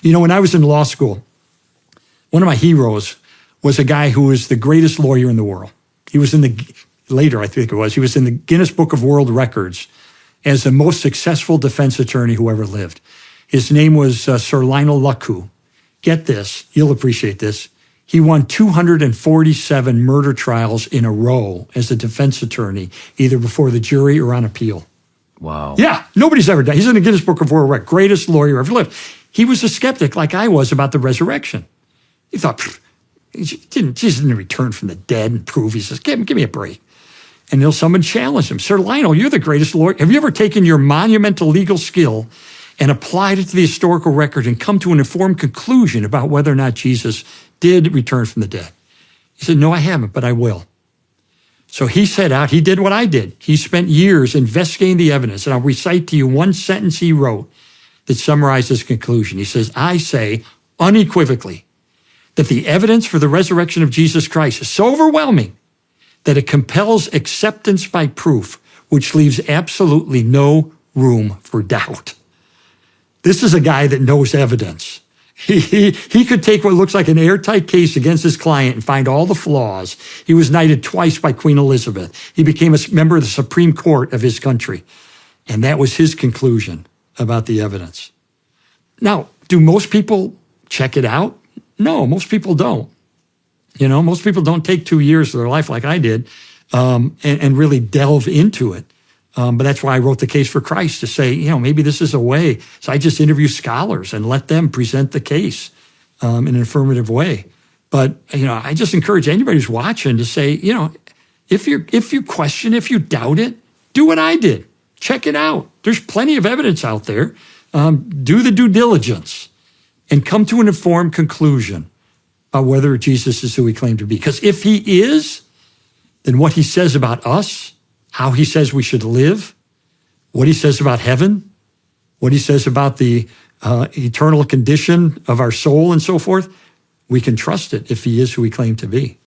When I was in law school, one of my heroes was a guy who was the greatest lawyer in the world. He was later, I think it was, he was in the Guinness Book of World Records as the most successful defense attorney who ever lived. His name was Sir Lionel Luckhoo. Get this, you'll appreciate this. He won 247 murder trials in a row as a defense attorney, either before the jury or on appeal. Wow. Yeah, nobody's ever done. He's in the Guinness Book of World Records, greatest lawyer ever lived. He was a skeptic like I was about the resurrection. He thought, Jesus didn't return from the dead and prove. He says, give me a break. And someone challenged him. Sir Lionel, you're the greatest lawyer. Have you ever taken your monumental legal skill and applied it to the historical record and come to an informed conclusion about whether or not Jesus did return from the dead? He said, no, I haven't, but I will. So he set out, he did what I did. He spent years investigating the evidence, and I'll recite to you one sentence he wrote that summarized his conclusion. He says, I say unequivocally that the evidence for the resurrection of Jesus Christ is so overwhelming that it compels acceptance by proof, which leaves absolutely no room for doubt. This is a guy that knows evidence. He could take what looks like an airtight case against his client and find all the flaws. He was knighted twice by Queen Elizabeth. He became a member of the Supreme Court of his country. And that was his conclusion about the evidence. Now, do most people check it out? No, most people don't. Most people don't take 2 years of their life like I did and really delve into it. But that's why I wrote the case for Christ, to say, maybe this is a way. So I just interview scholars and let them present the case in an affirmative way. But, I just encourage anybody who's watching to say, if you question, if you doubt it, do what I did. Check it out. There's plenty of evidence out there. Do the due diligence and come to an informed conclusion about whether Jesus is who he claimed to be. Because if he is, then what he says about us, how he says we should live, what he says about heaven, what he says about the eternal condition of our soul and so forth, we can trust it if he is who he claimed to be.